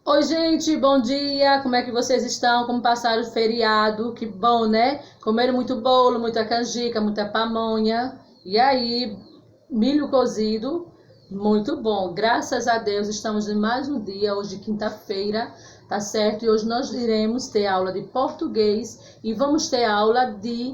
Oi, gente, bom dia. Como é que vocês estão? Como passaram o feriado? Que bom, né? Comeram muito bolo, muita canjica, muita pamonha. E aí, milho cozido, muito bom. Graças a Deus, estamos em mais um dia, hoje quinta-feira, tá certo? E hoje nós iremos ter aula de português e vamos ter aula de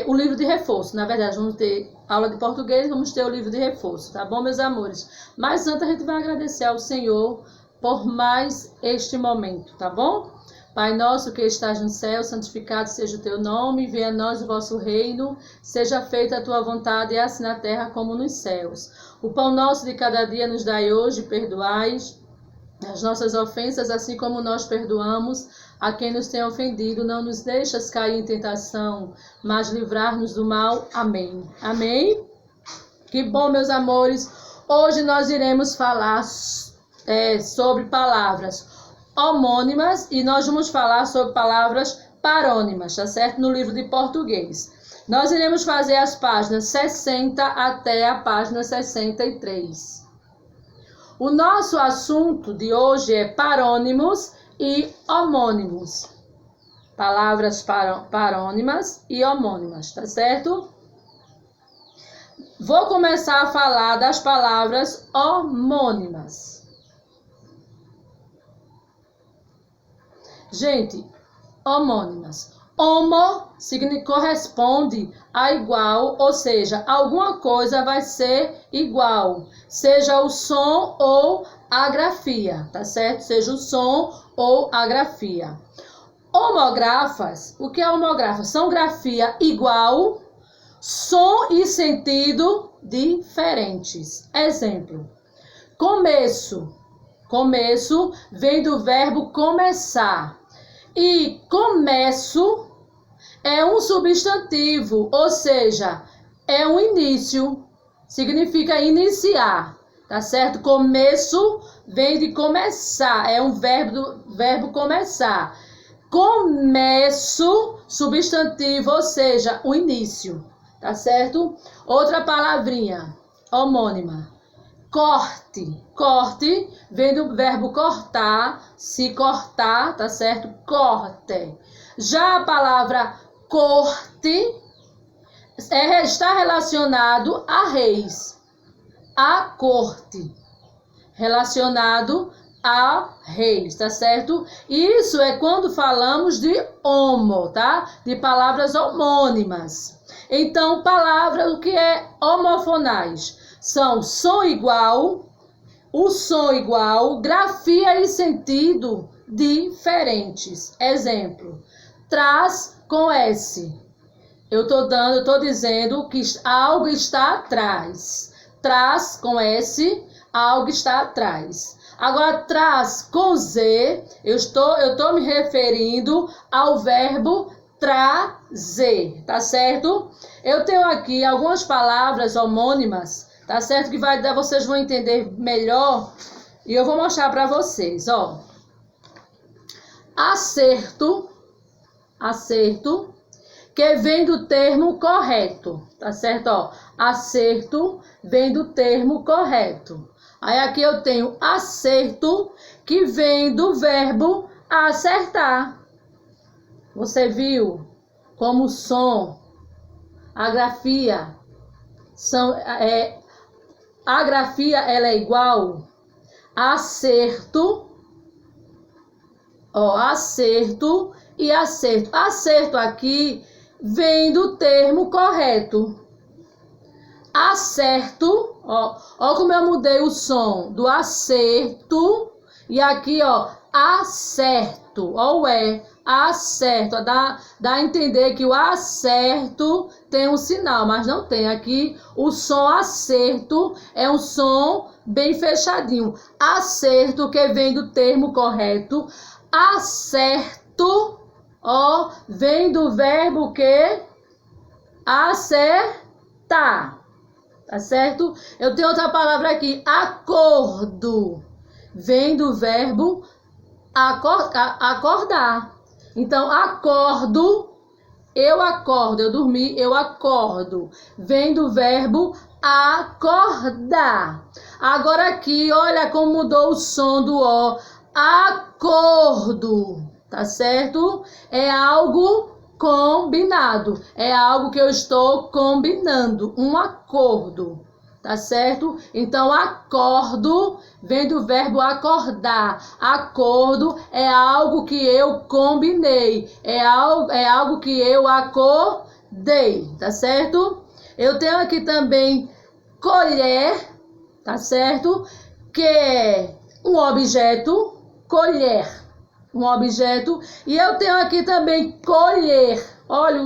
o livro de reforço. Na verdade, vamos ter aula de português e vamos ter o livro de reforço, tá bom, meus amores? Mas antes a gente vai agradecer ao Senhor por mais este momento, tá bom? Pai nosso que estás no céu, santificado seja o teu nome, venha a nós o vosso reino, seja feita a tua vontade, assim na terra como nos céus. O pão nosso de cada dia nos dai hoje, perdoais as nossas ofensas, assim como nós perdoamos a quem nos tem ofendido. Não nos deixas cair em tentação, mas livrar-nos do mal. Amém. Amém? Que bom, meus amores. Hoje nós iremos falar sobre palavras homônimas e nós vamos falar sobre palavras parônimas, tá certo? No livro de português. Nós iremos fazer as páginas 60 até a página 63. O nosso assunto de hoje é parônimos e homônimos. Palavras parônimas e homônimas, tá certo? Vou começar a falar das palavras homônimas. Gente, homônimas. Homo corresponde a igual, ou seja, alguma coisa vai ser igual, seja o som ou a grafia, tá certo? Seja o som ou a grafia. Homógrafas, o que é homografa? São grafia igual, som e sentido diferentes. Exemplo, começo. Começo vem do verbo começar. E começo é um substantivo, ou seja, é um início, significa iniciar, tá certo? Começo vem de começar, é um verbo começar. Começo, substantivo, ou seja, o início, tá certo? Outra palavrinha homônima. Corte. Corte vem do verbo cortar, se cortar, tá certo? Corte. Já a palavra corte está relacionado a reis. A corte. Relacionado a reis, tá certo? Isso é quando falamos de homo, tá? De palavras homônimas. Então, palavras, o que é homofonais? São som igual, o som igual, grafia e sentido diferentes. Exemplo, traz com S. Eu tô dizendo que algo está atrás. Traz com S, algo está atrás. Agora, traz com Z, eu tô me referindo ao verbo trazer, tá certo? Eu tenho aqui algumas palavras homônimas, tá certo? Que vocês vão entender melhor e eu vou mostrar para vocês, ó. Acerto, acerto, que vem do termo correto, tá certo? Ó, acerto vem do termo correto. Aí aqui eu tenho acerto, que vem do verbo acertar. Você viu como o som, a grafia, a grafia ela é igual? Acerto, ó, acerto e acerto. Acerto aqui vem do termo correto. Acerto, ó como eu mudei o som do acerto e aqui, ó, acerto, ó o acerto, dá a entender que o acerto tem um sinal, mas não tem. Aqui o som acerto é um som bem fechadinho. Acerto, que vem do termo correto. Acerto, ó, vem do verbo que acertar, tá certo? Eu tenho outra palavra aqui, acordo, vem do verbo acordar. Então, acordo, eu dormi, eu acordo. Vem do verbo acordar. Agora aqui, olha como mudou o som do O. acordo, tá certo? É algo combinado, é algo que eu estou combinando, um acordo, tá certo? Então, acordo vem do verbo acordar. Acordo é algo que eu combinei, é algo que eu acordei, tá certo? Eu tenho aqui também colher, tá certo? Que é um objeto, colher, um objeto. E eu tenho aqui também colher, olha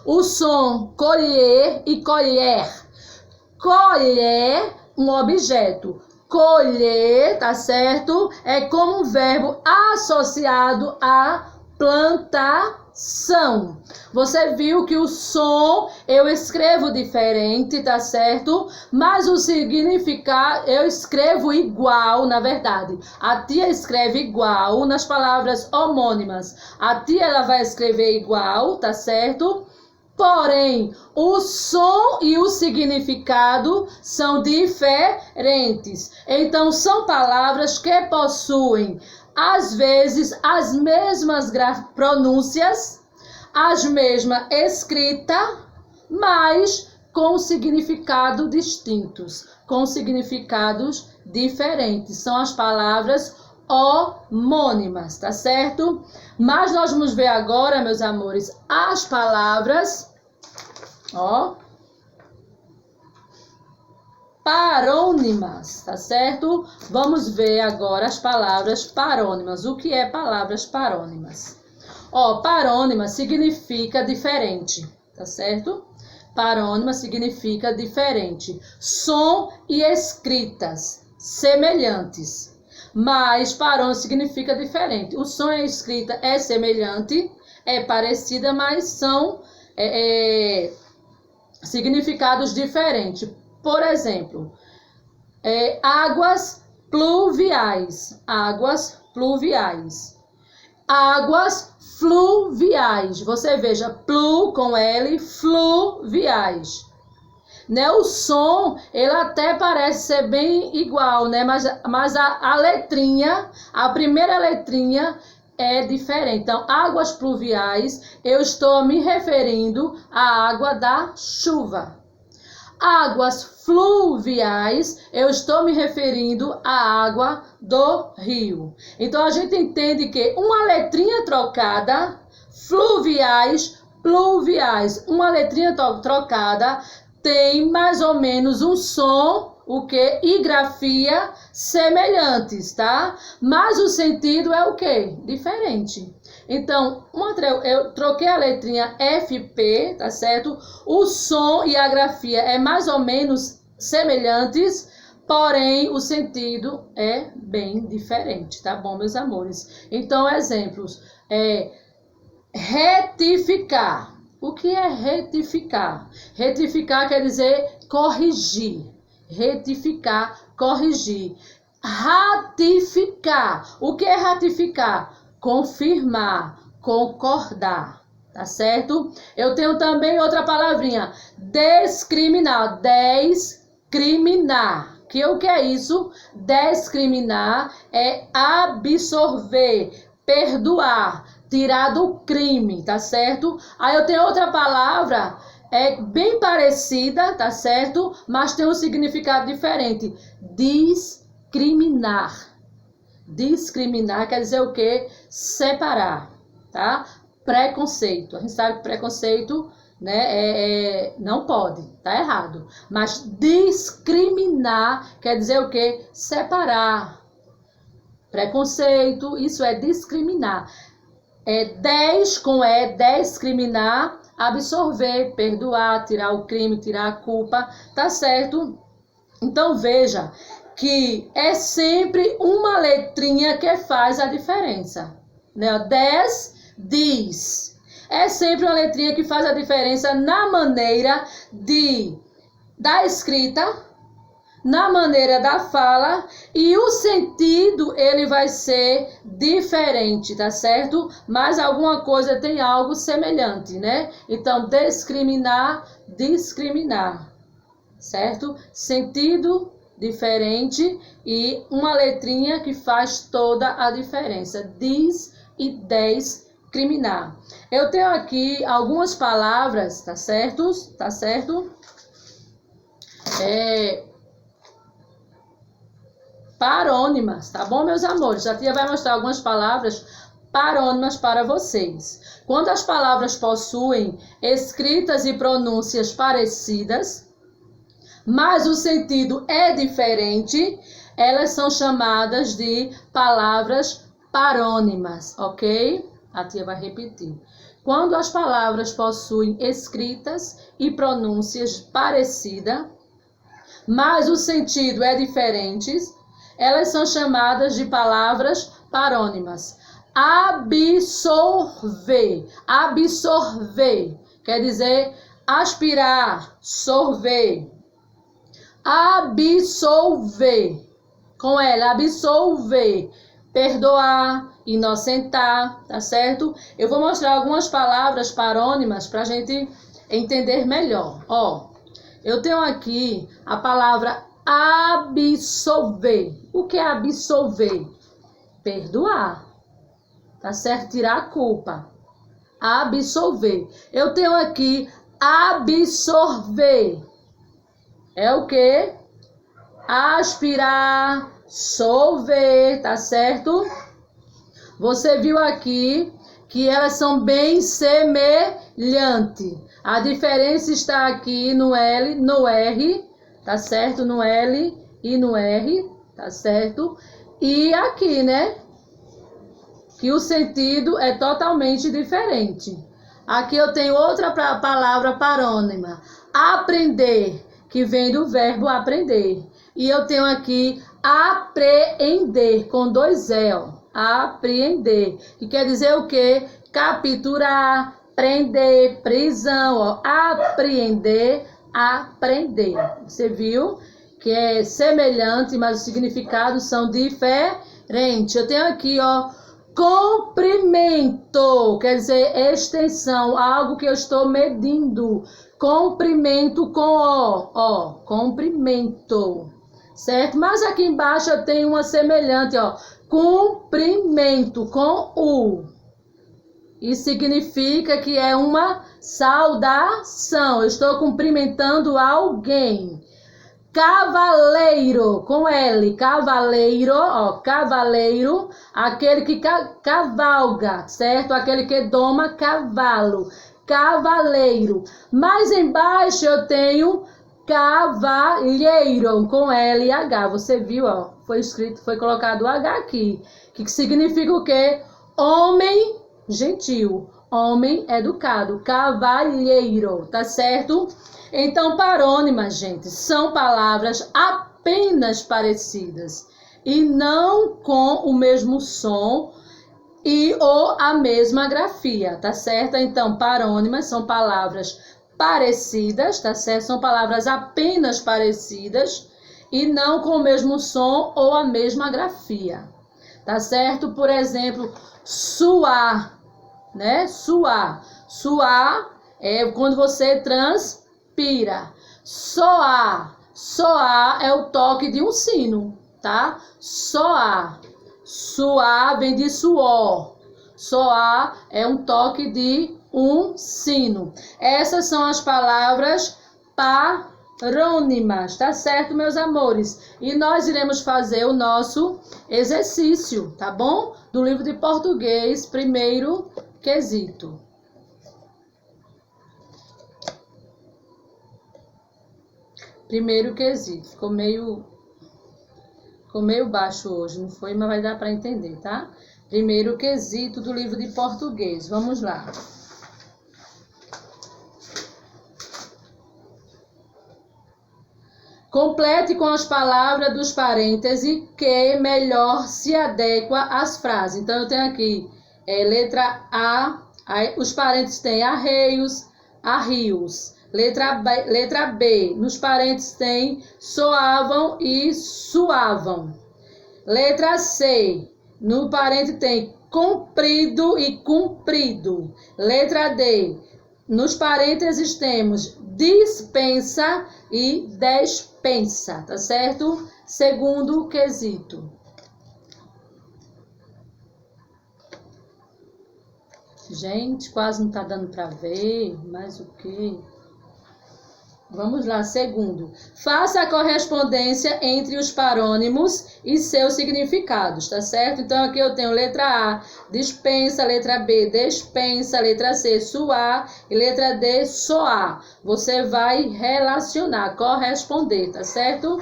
o som, colher e colher. Colher, um objeto. Colher, tá certo? É como um verbo associado a plantação. Você viu que o som eu escrevo diferente, tá certo? Mas o significado eu escrevo igual, na verdade. A tia escreve igual nas palavras homônimas. A tia ela vai escrever igual, tá certo? Porém, o som e o significado são diferentes. Então, são palavras que possuem, às vezes, as mesmas pronúncias, as mesmas escrita, mas com significados distintos, com significados diferentes. São as palavras homônimas, tá certo? Mas nós vamos ver agora, meus amores, as palavras, parônimas, tá certo? Vamos ver agora as palavras parônimas. O que é palavras parônimas? Parônima significa diferente, tá certo? Parônima significa diferente. Som e escritas semelhantes. Mas parônimo significa diferente. O som e a escrita é semelhante, é parecida, mas são significados diferentes. Por exemplo, águas pluviais. Águas pluviais. Águas fluviais. Você veja, plu com L, fluviais. Né, o som, ele até parece ser bem igual, né? Mas a letrinha, a primeira letrinha é diferente. Então, águas pluviais, eu estou me referindo à água da chuva. Águas fluviais, eu estou me referindo à água do rio. Então, a gente entende que uma letrinha trocada, fluviais, pluviais, uma letrinha trocada, tem mais ou menos um som, e grafia semelhantes, tá? Mas o sentido é o quê? Diferente. Então, eu troquei a letrinha FP, tá certo? O som e a grafia é mais ou menos semelhantes, porém o sentido é bem diferente, tá bom, meus amores? Então, exemplos. Retificar. O que é retificar? Retificar quer dizer corrigir. Retificar, corrigir. Ratificar. O que é ratificar? Confirmar, concordar. Tá certo? Eu tenho também outra palavrinha. Discriminar. Descriminar. O que é isso? Discriminar é absorver, perdoar, tirar do crime, tá certo? Aí eu tenho outra palavra, bem parecida, tá certo? Mas tem um significado diferente. Discriminar. Discriminar quer dizer o quê? Separar, tá? Preconceito. A gente sabe que preconceito, né, não pode, tá errado. Mas discriminar quer dizer o quê? Separar. Preconceito, isso é discriminar. Discriminar, absorver, perdoar, tirar o crime, tirar a culpa, tá certo? Então veja que é sempre uma letrinha que faz a diferença, né? Diz. É sempre uma letrinha que faz a diferença na maneira da escrita, na maneira da fala, e o sentido ele vai ser diferente, tá certo? Mas alguma coisa tem algo semelhante, né? Então, discriminar, certo? Sentido diferente e uma letrinha que faz toda a diferença. Dis e discriminar. Eu tenho aqui algumas palavras, tá certo? Tá certo? Parônimas, tá bom, meus amores? A tia vai mostrar algumas palavras parônimas para vocês. Quando as palavras possuem escritas e pronúncias parecidas, mas o sentido é diferente, elas são chamadas de palavras parônimas, ok? A tia vai repetir. Quando as palavras possuem escritas e pronúncias parecidas, mas o sentido é diferente, elas são chamadas de palavras parônimas. Absorver. Absorver quer dizer aspirar, sorver. Absolver. Com ela, absolver. Perdoar, inocentar, tá certo? Eu vou mostrar algumas palavras parônimas para a gente entender melhor. Ó, eu tenho aqui a palavra absolver. O que é absolver? Perdoar. Tá certo? Tirar a culpa. Absolver. Eu tenho aqui absorver. É o quê? Aspirar, solver, tá certo? Você viu aqui que elas são bem semelhantes. A diferença está aqui no L, no R, tá certo? No L e no R, tá certo? E aqui, né? Que o sentido é totalmente diferente. Aqui eu tenho outra palavra parônima. Aprender, que vem do verbo aprender. E eu tenho aqui apreender, com 2 E, ó. Apreender, que quer dizer o quê? Capturar, prender, prisão, ó. Apreender, aprender. Você viu que é semelhante, mas os significados são diferentes. Eu tenho aqui, ó, comprimento, quer dizer extensão, algo que eu estou medindo. Comprimento com O, ó, comprimento, certo? Mas aqui embaixo eu tenho uma semelhante, ó, cumprimento com U. Isso significa que é uma saudação, eu estou cumprimentando alguém. Cavaleiro, com L, cavaleiro, ó, cavaleiro, aquele que cavalga, certo? Aquele que doma cavalo, cavaleiro. Mais embaixo eu tenho cavalheiro, com L e H, você viu, ó, foi escrito, foi colocado o H aqui, que significa o quê? Homem gentil, homem educado, cavalheiro, tá certo? Então, parônimas, gente, são palavras apenas parecidas e não com o mesmo som e ou a mesma grafia, tá certo? Então, parônimas são palavras parecidas, tá certo? São palavras apenas parecidas e não com o mesmo som ou a mesma grafia, tá certo? Por exemplo, suar, né? Suar. Suar é quando você transpira. Soar. Soar é o toque de um sino, tá? Soar. Suar vem de suor. Soar é um toque de um sino. Essas são as palavras parônimas, tá certo, meus amores? E nós iremos fazer o nosso exercício, tá bom? Do livro de português, primeiro quesito. Primeiro quesito. Ficou meio baixo hoje, não foi? Mas vai dar para entender, tá? Primeiro quesito do livro de português. Vamos lá. Complete com as palavras dos parênteses que melhor se adequa às frases. Então, eu tenho aqui letra A, aí, os parênteses têm arreios, arrios. Letra B, nos parênteses tem soavam e suavam. Letra C, no parênteses tem comprido e cumprido. Letra D, Nos parênteses temos dispensa e despensa, tá certo? Segundo quesito. Gente, quase não tá dando para ver, mas o quê? Vamos lá, segundo. Faça a correspondência entre os parônimos e seus significados, tá certo? Então, aqui eu tenho letra A, dispensa, letra B, despensa, letra C, suar e letra D, soar. Você vai relacionar, corresponder, tá certo?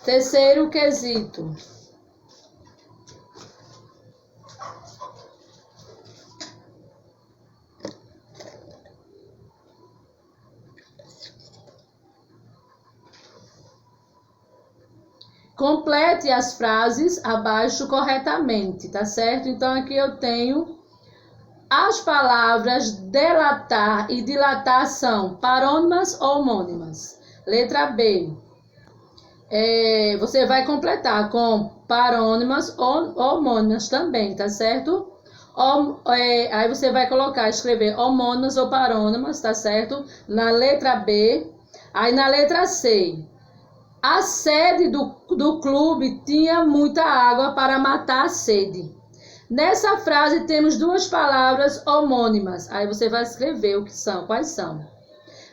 Terceiro quesito. Complete as frases abaixo corretamente, tá certo? Então, aqui eu tenho as palavras delatar e dilatar são parônimas ou homônimas. Letra B. Você vai completar com parônimas ou homônimas também, tá certo? Aí você vai escrever homônimas ou parônimas, tá certo? Na letra B. Aí na letra C. A sede do clube tinha muita água para matar a sede. Nessa frase temos duas palavras homônimas. Aí você vai escrever quais são.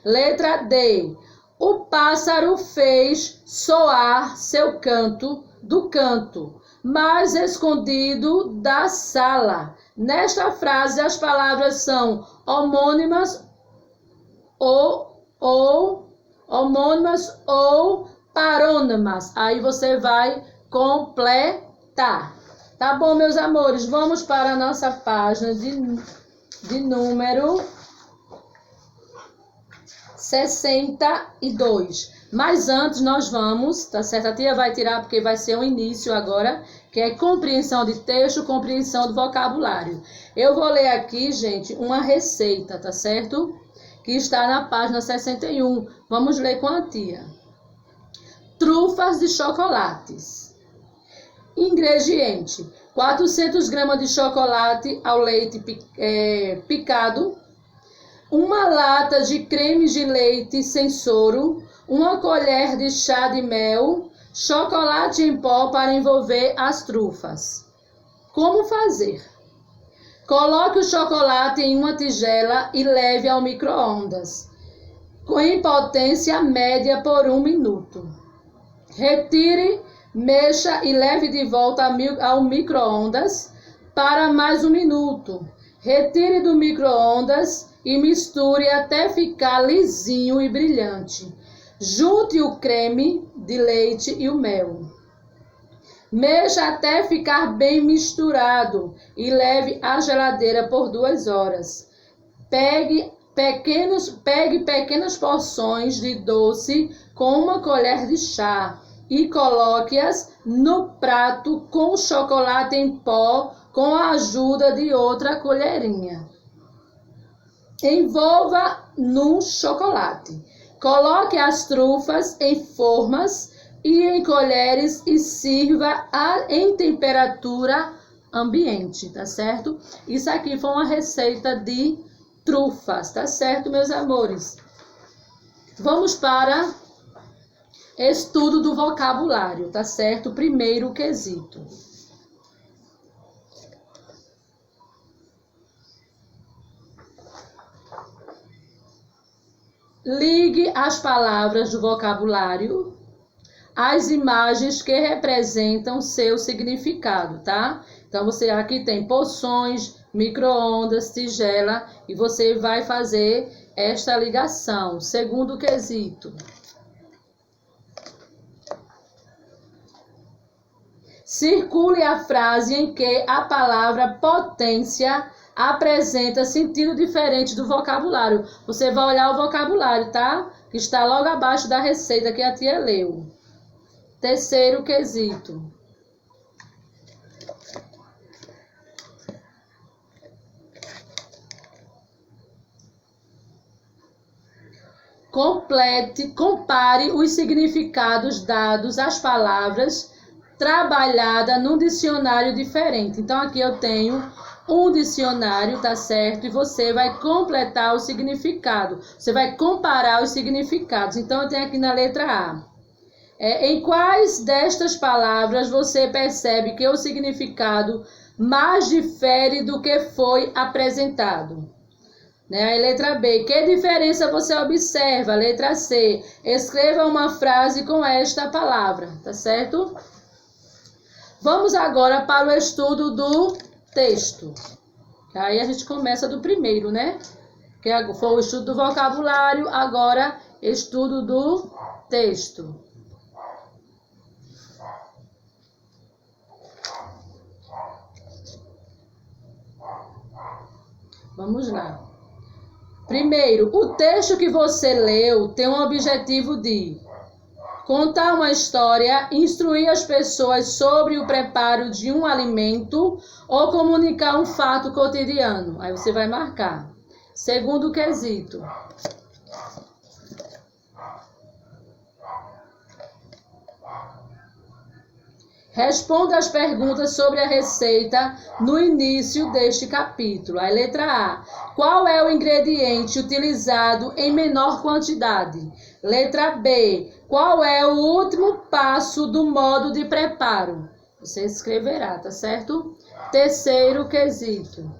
Letra D. O pássaro fez soar seu canto do canto, mais escondido da sala. Nesta frase as palavras são homônimas ou parônimas. Aí você vai completar. Tá bom, meus amores? Vamos para a nossa página de número 62. Mas antes nós vamos, tá certo? A tia vai tirar porque vai ser o início agora, que é compreensão de texto, compreensão do vocabulário. Eu vou ler aqui, gente, uma receita, tá certo? Que está na página 61. Vamos ler com a tia. Trufas de chocolates. Ingrediente: 400 gramas de chocolate ao leite picado, uma lata de creme de leite sem soro, uma colher de chá de mel, chocolate em pó para envolver as trufas. Como fazer? Coloque o chocolate em uma tigela e leve ao micro-ondas, em potência média por 1 minuto. Retire, mexa e leve de volta ao micro-ondas para mais 1 minuto. Retire do micro-ondas e misture até ficar lisinho e brilhante. Junte o creme de leite e o mel. Mexa até ficar bem misturado e leve à geladeira por 2 horas. Pegue pequenas porções de doce com uma colher de chá e coloque-as no prato com chocolate em pó com a ajuda de outra colherinha. Envolva no chocolate. Coloque as trufas em formas e em colheres e sirva em temperatura ambiente, tá certo? Isso aqui foi uma receita de trufas, tá certo, meus amores? Vamos para estudo do vocabulário, tá certo? Primeiro quesito. Ligue as palavras do vocabulário às imagens que representam seu significado, tá? Então, você aqui tem poções, micro-ondas, tigela, e você vai fazer esta ligação. Segundo quesito. Circule a frase em que a palavra potência apresenta sentido diferente do vocabulário. Você vai olhar o vocabulário, tá? Que está logo abaixo da receita que a tia leu. Terceiro quesito. Compare os significados dados às palavras trabalhada num dicionário diferente. Então, aqui eu tenho um dicionário, tá certo? E você vai completar o significado. Você vai comparar os significados. Então, eu tenho aqui na letra A. Em quais destas palavras você percebe que o significado mais difere do que foi apresentado? Né? A letra B, que diferença você observa? Letra C, escreva uma frase com esta palavra, tá certo? Vamos agora para o estudo do texto. Aí a gente começa do primeiro, né? Que foi o estudo do vocabulário, agora estudo do texto. Vamos lá. Primeiro, o texto que você leu tem um objetivo de contar uma história, instruir as pessoas sobre o preparo de um alimento ou comunicar um fato cotidiano. Aí você vai marcar. Segundo quesito. Responda as perguntas sobre a receita no início deste capítulo. A letra A. Qual é o ingrediente utilizado em menor quantidade? Letra B. Qual é o último passo do modo de preparo? Você escreverá, tá certo? Terceiro quesito.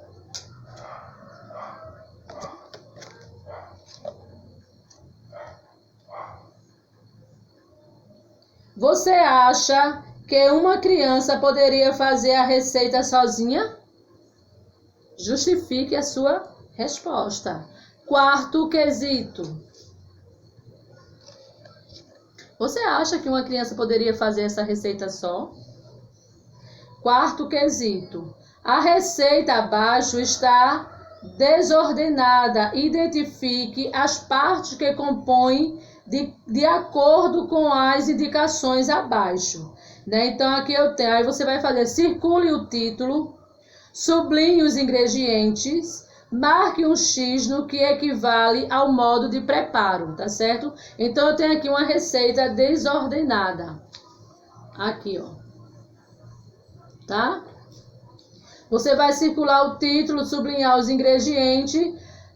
Você acha que uma criança poderia fazer a receita sozinha? Justifique a sua resposta. Quarto quesito. Você acha que uma criança poderia fazer essa receita só? Quarto quesito. A receita abaixo está desordenada. Identifique as partes que compõem de acordo com as indicações abaixo. Né? Então, aqui eu tenho. Aí você vai fazer, circule o título, sublinhe os ingredientes, marque um X no que equivale ao modo de preparo, tá certo? Então, eu tenho aqui uma receita desordenada. Aqui, ó. Tá? Você vai circular o título, sublinhar os ingredientes,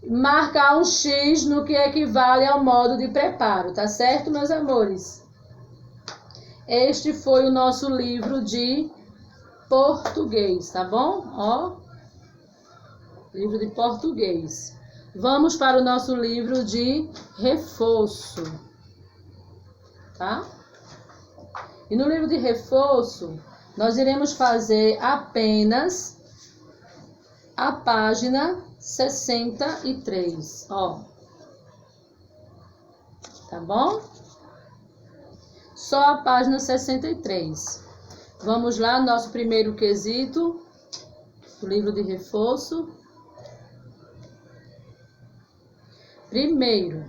marcar um X no que equivale ao modo de preparo, tá certo, meus amores? Este foi o nosso livro de português, tá bom? Ó, livro de português. Vamos para o nosso livro de reforço, tá? E no livro de reforço, nós iremos fazer apenas a página 63, ó. Tá bom? Só a página 63. Vamos lá, nosso primeiro quesito, o livro de reforço. Primeiro,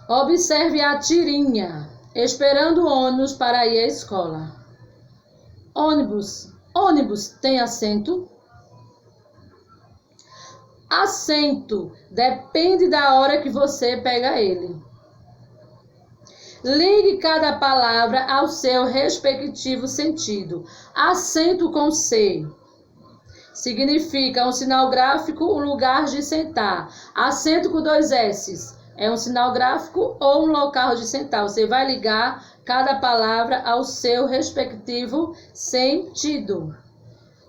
observe a tirinha, esperando o ônibus para ir à escola. Ônibus tem assento? Assento depende da hora que você pega ele. Ligue cada palavra ao seu respectivo sentido. Assento com C significa um sinal gráfico, um lugar de sentar. Assento com 2 S's é um sinal gráfico ou um local de sentar. Você vai ligar cada palavra ao seu respectivo sentido.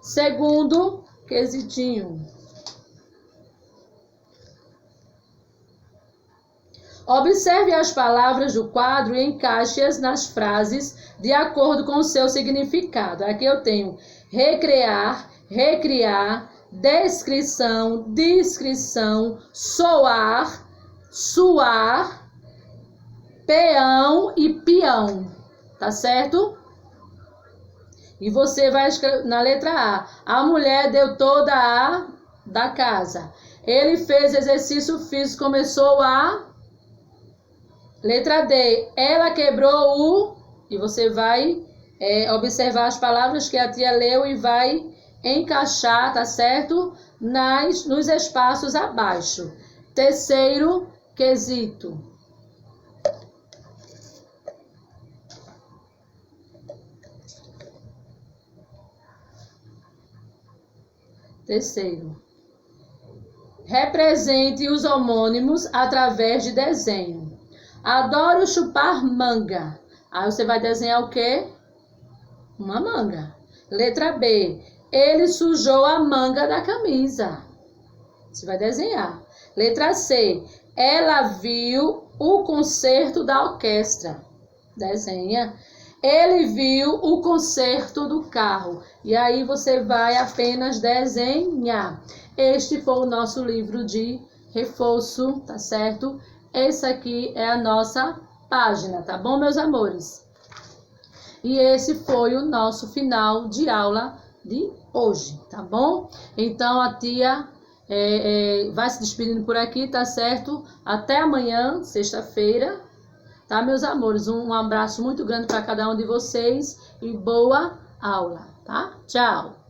Segundo quesitinho. Observe as palavras do quadro e encaixe-as nas frases de acordo com o seu significado. Aqui eu tenho recrear, recriar, descrição, descrição, soar, suar, peão e peão. Tá certo? E você vai escrever na letra A. A mulher deu toda a da casa. Ele fez exercício físico, começou a... Letra D, ela quebrou o... E você vai observar as palavras que a tia leu e vai encaixar, tá certo? Nos espaços abaixo. Terceiro quesito. Terceiro, represente os homônimos através de desenho. Adoro chupar manga. Aí você vai desenhar o quê? Uma manga. Letra B, ele sujou a manga da camisa. Você vai desenhar. Letra C, ela viu o concerto da orquestra. Desenha. Ele viu o concerto do carro. E aí você vai apenas desenhar. Este foi o nosso livro de reforço, tá certo? Essa aqui é a nossa página, tá bom, meus amores? E esse foi o nosso final de aula de hoje, tá bom? Então a tia vai se despedindo por aqui, tá certo? Até amanhã, sexta-feira, tá, meus amores? Um abraço muito grande para cada um de vocês e boa aula, tá? Tchau!